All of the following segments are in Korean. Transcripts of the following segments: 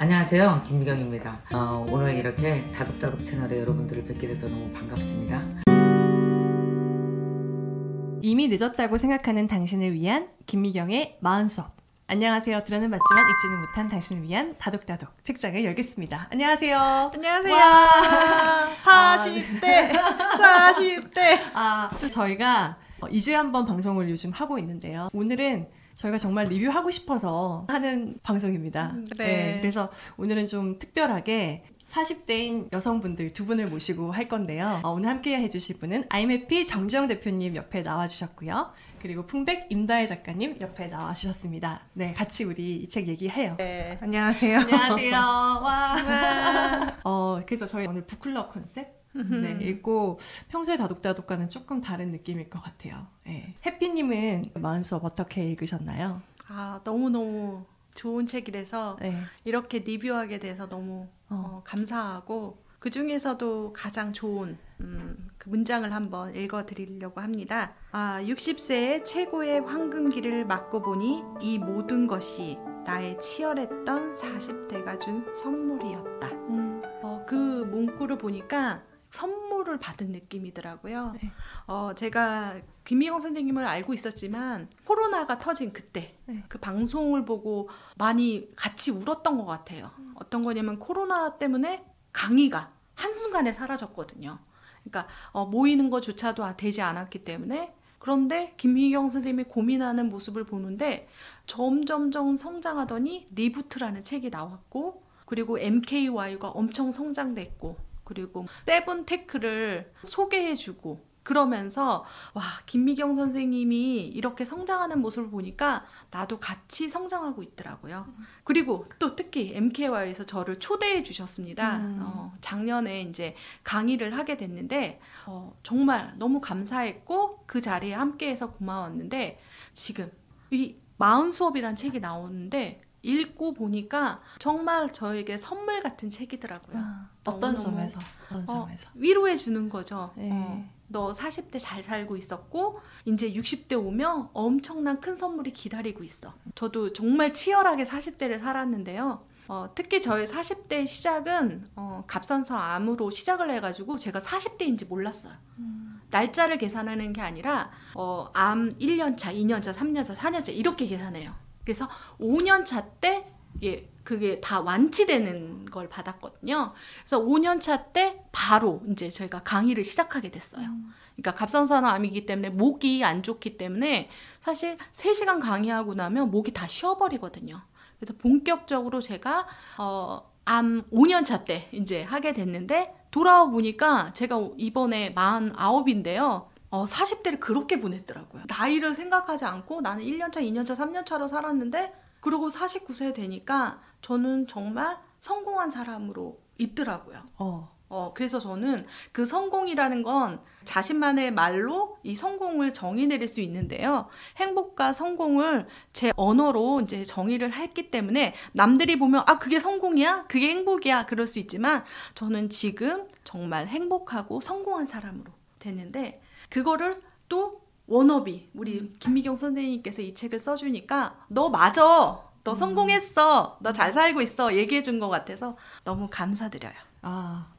안녕하세요, 김미경입니다. 오늘 이렇게 다독다독 채널에 여러분들을 뵙게 돼서 너무 반갑습니다. 이미 늦었다고 생각하는 당신을 위한 김미경의 마흔수업. 안녕하세요. 들어는 봤지만 읽지는 못한 당신을 위한 다독다독 책장을 열겠습니다. 안녕하세요. 안녕하세요. 40대 40대 저희가 2주에 한 번 방송을 요즘 하고 있는데요. 오늘은 저희가 정말 리뷰하고 싶어서 하는 방송입니다. 네. 그래서 오늘은 좀 특별하게 40대인 여성분들 두 분을 모시고 할 건데요. 오늘 함께 해주실 분은 아이메피 정지영 대표님 옆에 나와주셨고요. 그리고 풍백 임다혜 작가님 옆에 나와주셨습니다. 네, 같이 우리 이 책 얘기해요. 네. 안녕하세요. 안녕하세요. 와. 그래서 저희 오늘 북클럽 컨셉 네, 읽고 평소에 다독다독과는 조금 다른 느낌일 것 같아요. 네. 해피님은 마흔수업 어떻게 읽으셨나요? 너무너무 좋은 책이라서 네. 이렇게 리뷰하게 돼서 너무 감사하고 그 중에서도 가장 좋은 그 문장을 한번 읽어드리려고 합니다. 60세의 최고의 황금기를 맞고 보니 이 모든 것이 나의 치열했던 40대가 준 선물이었다. 그 문구를 보니까 선물을 받은 느낌이더라고요. 네. 제가 김미경 선생님을 알고 있었지만 코로나가 터진 그때 네. 그 방송을 보고 많이 같이 울었던 것 같아요. 어떤 거냐면 코로나 때문에 강의가 한순간에 사라졌거든요. 그러니까 모이는 것조차도 되지 않았기 때문에 그런데 김미경 선생님이 고민하는 모습을 보는데 점점점 성장하더니 리부트라는 책이 나왔고 그리고 MKY가 엄청 성장됐고 그리고 세븐테크를 소개해주고 그러면서 와 김미경 선생님이 이렇게 성장하는 모습을 보니까 나도 같이 성장하고 있더라고요. 그리고 또 특히 MKY에서 저를 초대해 주셨습니다. 작년에 이제 강의를 하게 됐는데 정말 너무 감사했고 그 자리에 함께해서 고마웠는데 지금 이 마흔수업이라는 책이 나오는데 읽고 보니까 정말 저에게 선물 같은 책이더라고요. 어떤 점에서? 위로해 주는 거죠. 네. 너 40대 잘 살고 있었고 이제 60대 오면 엄청난 큰 선물이 기다리고 있어. 저도 정말 치열하게 40대를 살았는데요. 특히 저의 40대 시작은 갑상선 암으로 시작을 해가지고 제가 40대인지 몰랐어요. 날짜를 계산하는 게 아니라 암 1년차, 2년차, 3년차, 4년차 이렇게 계산해요. 그래서 5년차 때 그게 다 완치되는 걸 받았거든요. 그래서 5년차 때 바로 이제 저희가 강의를 시작하게 됐어요. 그러니까 갑상선 암이기 때문에 목이 안 좋기 때문에 사실 3시간 강의하고 나면 목이 다 쉬어버리거든요. 그래서 본격적으로 제가 암 5년차 때 이제 하게 됐는데 돌아와 보니까 제가 이번에 49인데요. 40대를 그렇게 보냈더라고요. 나이를 생각하지 않고 나는 1년차, 2년차, 3년차로 살았는데 그리고 49세 되니까 저는 정말 성공한 사람으로 있더라고요. 그래서 저는 그 성공이라는 건 자신만의 말로 이 성공을 정의 내릴 수 있는데요. 행복과 성공을 제 언어로 이제 정의를 했기 때문에 남들이 보면 그게 성공이야? 그게 행복이야? 그럴 수 있지만 저는 지금 정말 행복하고 성공한 사람으로 됐는데 그거를 또 워너비 우리 김미경 선생님께서 이 책을 써주니까 너 맞아, 너 성공했어, 너 잘 살고 있어 얘기해 준 것 같아서 너무 감사드려요.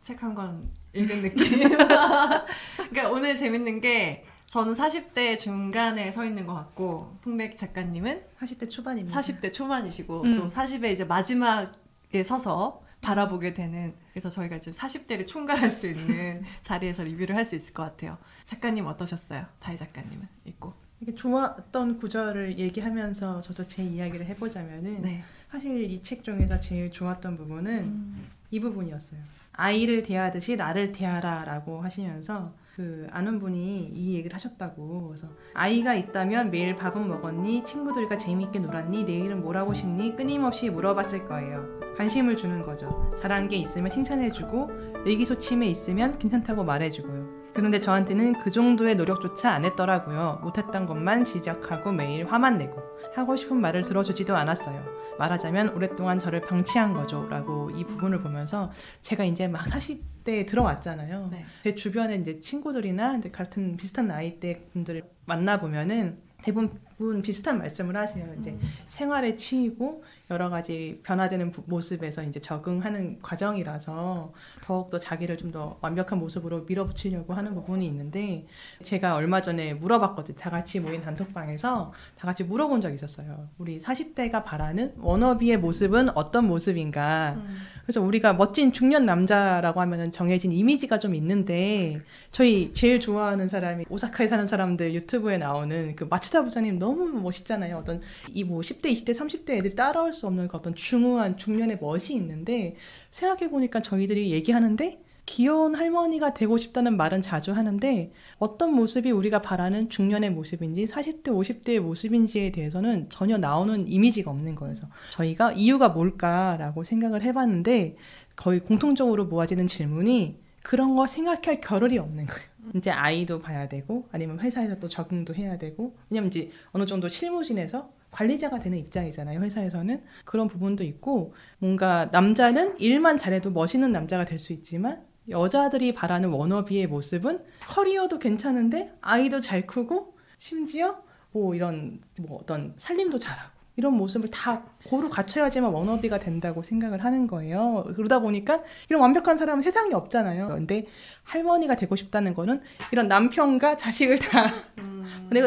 책 한 권 읽은 느낌. 그러니까 오늘 재밌는 게 저는 40대 중간에 서 있는 것 같고 풍백 작가님은 40대 초반입니다. 40대 초반이시고 또 40의 이제 마지막에 서서 바라보게 되는, 그래서 저희가 지금 40대를 총괄할 수 있는 자리에서 리뷰를 할 수 있을 것 같아요. 작가님 어떠셨어요? 다혜 작가님은 읽고. 이게 좋았던 구절을 얘기하면서 저도 제 이야기를 해보자면은 네. 사실 이 책 중에서 제일 좋았던 부분은 이 부분이었어요. 아이를 대하듯이 나를 대하라 라고 하시면서 그 아는 분이 이 얘기를 하셨다고. 그래서 아이가 있다면 매일 밥은 먹었니? 친구들과 재미있게 놀았니? 내일은 뭘 하고 싶니? 끊임없이 물어봤을 거예요. 관심을 주는 거죠. 잘한 게 있으면 칭찬해주고 의기소침해 있으면 괜찮다고 말해주고요. 그런데 저한테는 그 정도의 노력조차 안 했더라고요. 못했던 것만 지적하고 매일 화만 내고 하고 싶은 말을 들어주지도 않았어요. 말하자면 오랫동안 저를 방치한 거죠 라고 이 부분을 보면서 제가 이제 막 40대에 들어왔잖아요. 네. 제 주변에 이제 친구들이나 같은 비슷한 나이대 분들을 만나보면은 대부분 분 비슷한 말씀을 하세요. 이제 생활에 치이고 여러 가지 변화되는 모습에서 이제 적응하는 과정이라서 더욱더 자기를 좀 더 완벽한 모습으로 밀어붙이려고 하는 부분이 있는데, 제가 얼마 전에 물어봤거든요. 다 같이 모인 단톡방에서 다 같이 물어본 적이 있었어요. 우리 40대가 바라는 워너비의 모습은 어떤 모습인가. 그래서 우리가 멋진 중년 남자라고 하면 정해진 이미지가 좀 있는데, 저희 제일 좋아하는 사람이 오사카에 사는 사람들 유튜브에 나오는 그 마츠다 부장님 너무 멋있잖아요. 어떤 이 뭐 10대, 20대, 30대 애들이 따라올 수 없는 그 어떤 중후한 중년의 멋이 있는데, 생각해보니까 저희들이 얘기하는데 귀여운 할머니가 되고 싶다는 말은 자주 하는데, 어떤 모습이 우리가 바라는 중년의 모습인지 40대, 50대의 모습인지에 대해서는 전혀 나오는 이미지가 없는 거예요. 그래서 저희가 이유가 뭘까라고 생각을 해봤는데, 거의 공통적으로 모아지는 질문이 그런 거 생각할 겨를이 없는 거예요. 이제 아이도 봐야 되고, 아니면 회사에서 또 적응도 해야 되고, 왜냐면 이제 어느 정도 실무진에서 관리자가 되는 입장이잖아요, 회사에서는. 그런 부분도 있고, 뭔가 남자는 일만 잘해도 멋있는 남자가 될 수 있지만, 여자들이 바라는 워너비의 모습은 커리어도 괜찮은데 아이도 잘 크고, 심지어 뭐 이런 뭐 어떤 살림도 잘하고, 이런 모습을 다 고루 갖춰야지만 워너비가 된다고 생각을 하는 거예요. 그러다 보니까 이런 완벽한 사람은 세상에 없잖아요. 근데 할머니가 되고 싶다는 거는 이런 남편과 자식을 다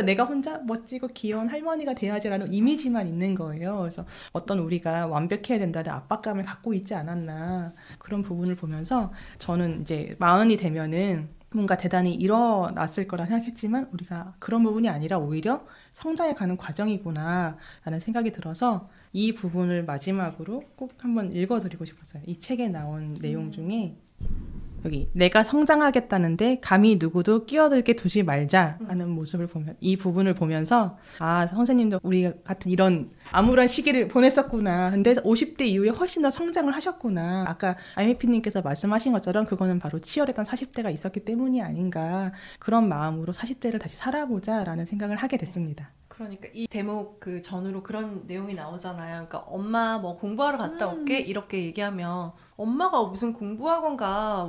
내가 혼자 멋지고 귀여운 할머니가 돼야지라는 이미지만 있는 거예요. 그래서 어떤 우리가 완벽해야 된다는 압박감을 갖고 있지 않았나, 그런 부분을 보면서 저는 이제 40이 되면은 뭔가 대단히 일어났을 거라 생각했지만, 우리가 그런 부분이 아니라 오히려 성장해 가는 과정이구나 라는 생각이 들어서 이 부분을 마지막으로 꼭 한번 읽어드리고 싶었어요. 이 책에 나온 내용 중에 여기 내가 성장하겠다는데 감히 누구도 끼어들게 두지 말자라는 모습을 보면, 이 부분을 보면서 아, 선생님도 우리 같은 이런 암울한 시기를 보냈었구나. 근데 50대 이후에 훨씬 더 성장을 하셨구나. 아까 IMP님께서 말씀하신 것처럼 그거는 바로 치열했던 40대가 있었기 때문이 아닌가. 그런 마음으로 40대를 다시 살아보자라는 생각을 하게 됐습니다. 그러니까 이 대목 그 전후로 그런 내용이 나오잖아요. 그러니까 엄마 뭐 공부하러 갔다 올게 이렇게 얘기하면, 엄마가 무슨 공부학원 가,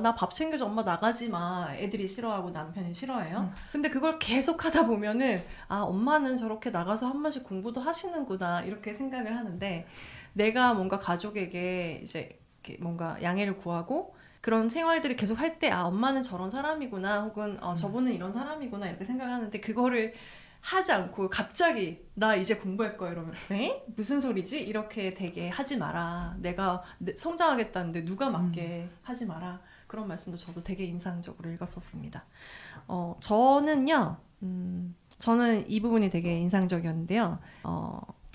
나 밥 챙겨줘, 엄마 나가지 마, 애들이 싫어하고 남편이 싫어해요. 근데 그걸 계속 하다 보면은 아, 엄마는 저렇게 나가서 한 번씩 공부도 하시는구나 이렇게 생각을 하는데, 내가 뭔가 가족에게 이제 이렇게 뭔가 양해를 구하고 그런 생활들을 계속 할 때 아, 엄마는 저런 사람이구나, 혹은 저분은 이런 사람이구나 이렇게 생각하는데, 그거를 하지 않고 갑자기 나 이제 공부할 거야 이러면 에? 무슨 소리지? 이렇게 되게 하지 마라. 내가 성장하겠다는데 누가 맞게 하지 마라. 그런 말씀도 저도 되게 인상적으로 읽었었습니다. 저는요, 저는 이 부분이 되게 인상적이었는데요.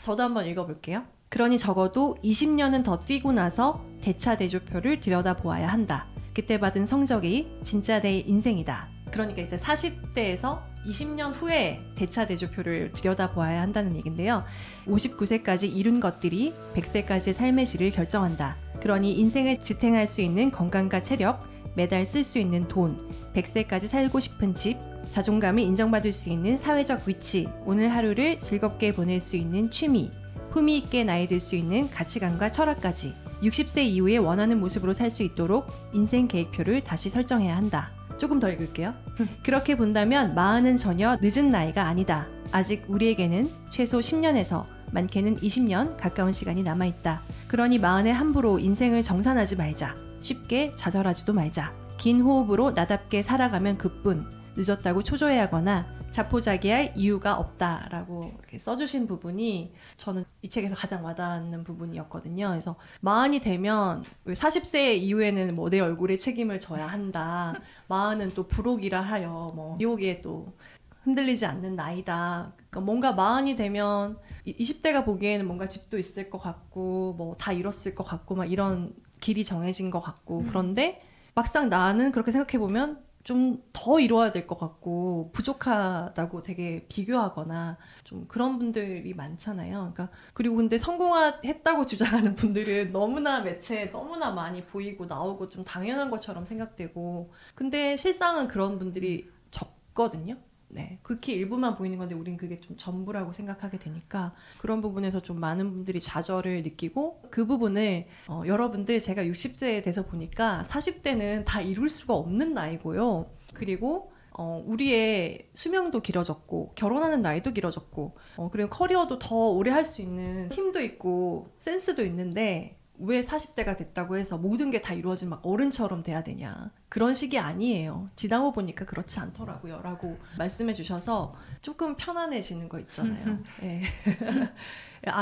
저도 한번 읽어볼게요. 그러니 적어도 20년은 더 뛰고 나서 대차대조표를 들여다보아야 한다. 그때 받은 성적이 진짜 내 인생이다. 그러니까 이제 40대에서 20년 후에 대차대조표를 들여다보아야 한다는 얘긴데요. 59세까지 이룬 것들이 100세까지의 삶의 질을 결정한다. 그러니 인생을 지탱할 수 있는 건강과 체력, 매달 쓸 수 있는 돈, 100세까지 살고 싶은 집, 자존감을 인정받을 수 있는 사회적 위치, 오늘 하루를 즐겁게 보낼 수 있는 취미, 품위 있게 나이 들 수 있는 가치관과 철학까지 60세 이후에 원하는 모습으로 살 수 있도록 인생 계획표를 다시 설정해야 한다. 조금 더 읽을게요. 그렇게 본다면 40은 전혀 늦은 나이가 아니다. 아직 우리에게는 최소 10년에서 많게는 20년 가까운 시간이 남아있다. 그러니 40에 함부로 인생을 정산하지 말자. 쉽게 좌절하지도 말자. 긴 호흡으로 나답게 살아가면 그뿐. 늦었다고 초조해하거나 자포자기할 이유가 없다라고 이렇게 써주신 부분이 저는 이 책에서 가장 와닿는 부분이었거든요. 그래서 40이 되면 40세 이후에는 뭐 내 얼굴에 책임을 져야 한다. 40은 또 불혹이라 하여 뭐 유혹에 또 흔들리지 않는 나이다. 그러니까 뭔가 40이 되면 20대가 보기에는 뭔가 집도 있을 것 같고 뭐 다 이뤘을 것 같고 막 이런 길이 정해진 것 같고, 그런데 막상 나는 그렇게 생각해보면 좀 더 이뤄야 될 것 같고 부족하다고 되게 비교하거나 좀 그런 분들이 많잖아요. 그러니까 그리고 근데 성공했다고 주장하는 분들은 너무나 매체에 너무나 많이 보이고 나오고 좀 당연한 것처럼 생각되고, 근데 실상은 그런 분들이 적거든요. 네, 극히 일부만 보이는 건데 우린 그게 좀 전부라고 생각하게 되니까 그런 부분에서 좀 많은 분들이 좌절을 느끼고, 그 부분을 여러분들 제가 60세에 돼서 보니까 40대는 다 이룰 수가 없는 나이고요. 그리고 우리의 수명도 길어졌고 결혼하는 나이도 길어졌고 그리고 커리어도 더 오래 할 수 있는 힘도 있고 센스도 있는데 왜 40대가 됐다고 해서 모든 게 다 이루어진 막 어른처럼 돼야 되냐. 그런 식이 아니에요. 지나고 보니까 그렇지 않더라고요. 라고 말씀해 주셔서 조금 편안해지는 거 있잖아요. 네.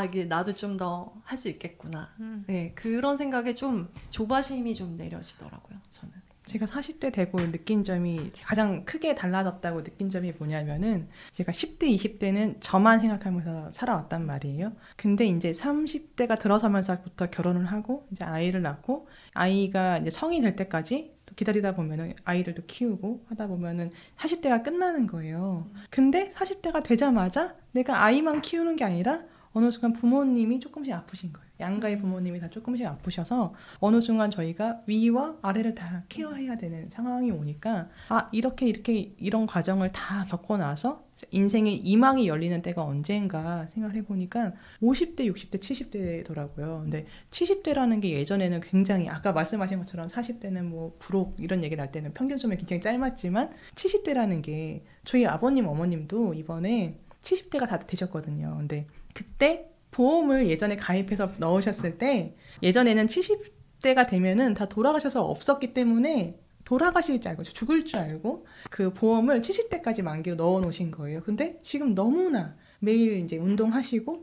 이게 나도 좀 더 할 수 있겠구나. 네, 그런 생각에 좀 조바심이 좀 내려지더라고요. 저는. 제가 40대 되고 느낀 점이 가장 크게 달라졌다고 느낀 점이 뭐냐면은 제가 10대, 20대는 저만 생각하면서 살아왔단 말이에요. 근데 이제 30대가 들어서면서부터 결혼을 하고 이제 아이를 낳고 아이가 이제 성이 될 때까지 또 기다리다 보면은 아이들도 키우고 하다 보면은 40대가 끝나는 거예요. 근데 40대가 되자마자 내가 아이만 키우는 게 아니라 어느 순간 부모님이 조금씩 아프신 거예요. 양가의 부모님이 다 조금씩 아프셔서 어느 순간 저희가 위와 아래를 다 케어해야 되는 상황이 오니까 이렇게 이런 과정을 다 겪고 나서 인생의 이막이 열리는 때가 언젠가 생각을 해보니까 50대, 60대, 70대더라고요. 근데 70대라는 게 예전에는 굉장히 아까 말씀하신 것처럼 40대는 뭐 부록 이런 얘기 날 때는 평균 수명이 굉장히 짧았지만 70대라는 게 저희 아버님, 어머님도 이번에 70대가 다 되셨거든요. 근데 그때 보험을 예전에 가입해서 넣으셨을 때 예전에는 70대가 되면은 다 돌아가셔서 없었기 때문에 돌아가실 줄 알고 죽을 줄 알고 그 보험을 70대까지 만기로 넣어 놓으신 거예요. 근데 지금 너무나 매일 이제 운동하시고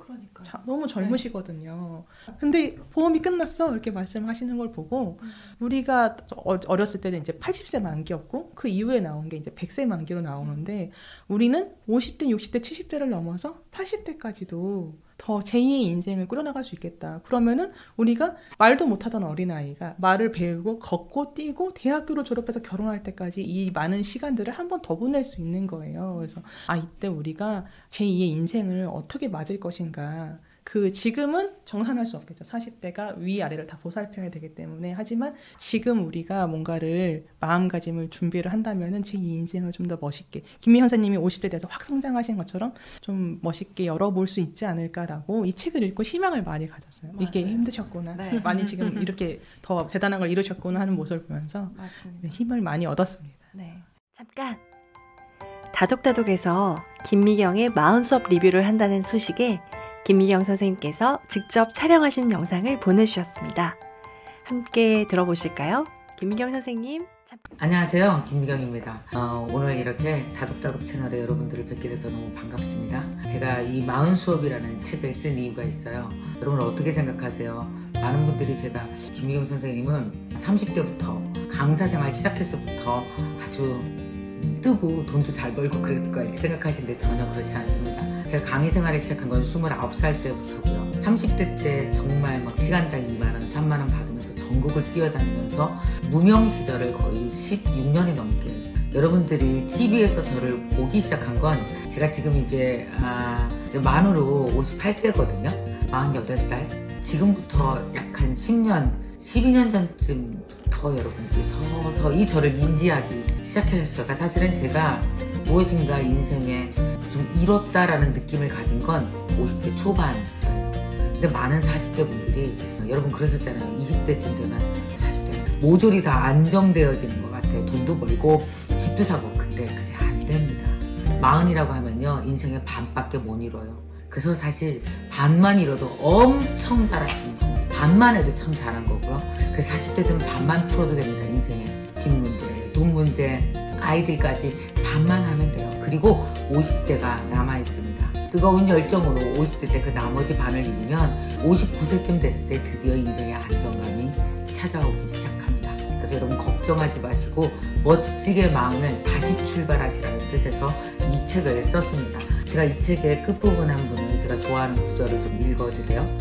너무 젊으시거든요. 근데 보험이 끝났어 이렇게 말씀하시는 걸 보고 우리가 어렸을 때는 이제 80세 만기였고 그 이후에 나온 게 이제 100세 만기로 나오는데 우리는 50대, 60대, 70대를 넘어서 80대까지도 더 제2의 인생을 꾸려나갈 수 있겠다. 그러면은 우리가 말도 못하던 어린아이가 말을 배우고 걷고 뛰고 대학교를 졸업해서 결혼할 때까지 이 많은 시간들을 한 번 더 보낼 수 있는 거예요. 그래서 이때 우리가 제2의 인생을 어떻게 맞을 것인가. 지금은 정산할 수 없겠죠. 40대가 위아래를 다 보살펴야 되기 때문에. 하지만 지금 우리가 뭔가를 마음가짐을 준비를 한다면은 제2 인생을 좀 더 멋있게 김미희 선생님이 50대 돼서 확 성장하신 것처럼 좀 멋있게 열어볼 수 있지 않을까라고 이 책을 읽고 희망을 많이 가졌어요. 맞아요. 이게 힘드셨구나. 네. 많이 지금 이렇게 더 대단한 걸 이루셨구나 하는 모습을 보면서 맞습니다. 힘을 많이 얻었습니다. 네. 잠깐! 다독다독에서 김미경의 마흔 수업 리뷰를 한다는 소식에 김미경 선생님께서 직접 촬영하신 영상을 보내주셨습니다. 함께 들어보실까요? 김미경 선생님. 안녕하세요, 김미경입니다. 오늘 이렇게 다독다독 채널에 여러분들을 뵙게 돼서 너무 반갑습니다. 제가 이 마흔 수업이라는 책을 쓴 이유가 있어요. 여러분 어떻게 생각하세요? 많은 분들이 제가 김미경 선생님은 30대부터 강사 생활 시작했을 때부터 아주 뜨고 돈도 잘 벌고 그랬을 거야 이렇게 생각하시는데 전혀 그렇지 않습니다. 제가 강의 생활을 시작한 건 29살 때부터고요. 30대 때 정말 막 시간당 2만원, 3만원 받으면서 전국을 뛰어다니면서 무명 시절을 거의 16년이 넘게 여러분들이 TV에서 저를 보기 시작한 건 제가 지금 이제 만으로 58세거든요. 48살. 지금부터 약 한 10년, 12년 전쯤부터 여러분들이 서서히 저를 인지하기 시작하셔서 사실은 제가 무엇인가 인생에 좀 이뤘다라는 느낌을 가진 건 50대 초반. 근데 많은 40대 분들이 여러분 그러셨잖아요. 20대쯤 되면 40대 모조리 다 안정되어지는 것 같아요. 돈도 벌고 집도 사고. 근데 그게 안 됩니다. 40이라고 하면요 인생의 반밖에 못 이뤄요. 그래서 사실 반만 이뤄도 엄청 잘하신 거, 반만 해도 참 잘한 거고요. 그래서 40대 되면 반만 풀어도 됩니다. 인생에 집 문제, 돈 문제, 아이들까지 반만 하면 돼요. 그리고 50대가 남아있습니다. 뜨거운 열정으로 50대 때 그 나머지 반을 이루면 59세쯤 됐을 때 드디어 인생의 안정감이 찾아오기 시작합니다. 그래서 여러분 걱정하지 마시고 멋지게 마음을 다시 출발하시라는 뜻에서 이 책을 썼습니다. 제가 이 책의 끝부분 한 분을 제가 좋아하는 구절을 좀 읽어드려요.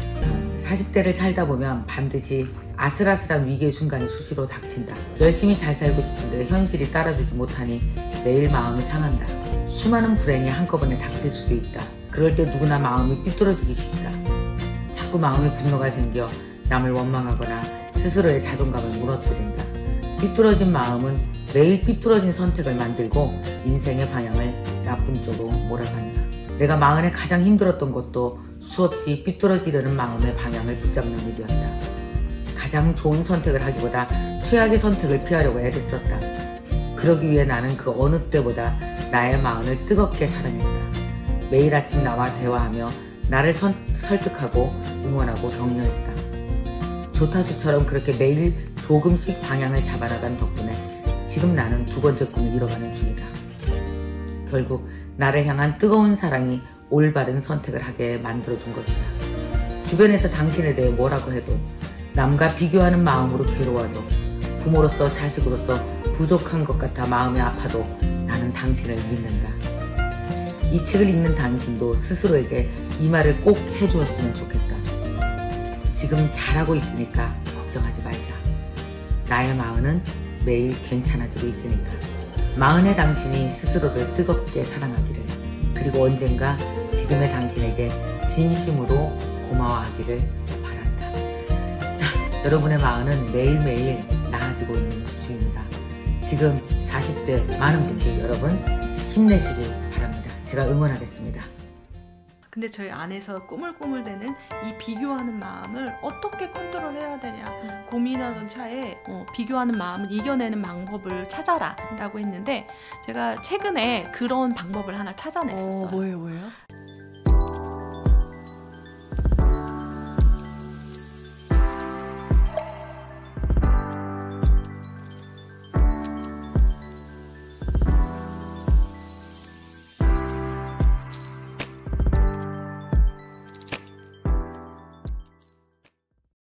40대를 살다 보면 반드시 아슬아슬한 위기의 순간이 수시로 닥친다. 열심히 잘 살고 싶은데 현실이 따라주지 못하니 매일 마음이 상한다. 수많은 불행이 한꺼번에 닥칠 수도 있다. 그럴 때 누구나 마음이 삐뚤어지기 쉽다. 자꾸 마음에 분노가 생겨 남을 원망하거나 스스로의 자존감을 무너뜨린다. 삐뚤어진 마음은 매일 삐뚤어진 선택을 만들고 인생의 방향을 나쁜 쪽으로 몰아간다. 내가 40에 가장 힘들었던 것도 수없이 삐뚤어지려는 마음의 방향을 붙잡는 일이었다. 가장 좋은 선택을 하기보다 최악의 선택을 피하려고 애를 썼다. 그러기 위해 나는 그 어느 때보다 나의 마흔을 뜨겁게 사랑했다. 매일 아침 나와 대화하며 나를 설득하고 응원하고 격려했다. 조타수처럼 그렇게 매일 조금씩 방향을 잡아나간 덕분에 지금 나는 두 번째 꿈을 이뤄가는 중이다. 결국 나를 향한 뜨거운 사랑이 올바른 선택을 하게 만들어준 것이다. 주변에서 당신에 대해 뭐라고 해도, 남과 비교하는 마음으로 괴로워도, 부모로서 자식으로서 부족한 것 같아 마음이 아파도 나는 당신을 믿는다. 이 책을 읽는 당신도 스스로에게 이 말을 꼭 해주었으면 좋겠다. 지금 잘하고 있으니까 걱정하지 말자. 나의 마흔은 매일 괜찮아지고 있으니까. 마흔의 당신이 스스로를 뜨겁게 사랑하기를, 그리고 언젠가 지금의 당신에게 진심으로 고마워하기를 바란다. 자, 여러분의 마흔은 매일매일 나아지고 있는 중입니다. 지금 40대 많은 분들 여러분 힘내시기 바랍니다. 제가 응원하겠습니다. 근데 저희 안에서 꾸물꾸물대는 이 비교하는 마음을 어떻게 컨트롤해야 되냐 고민하던 차에 비교하는 마음을 이겨내는 방법을 찾아라 라고 했는데, 제가 최근에 그런 방법을 하나 찾아냈었어요. 뭐예요?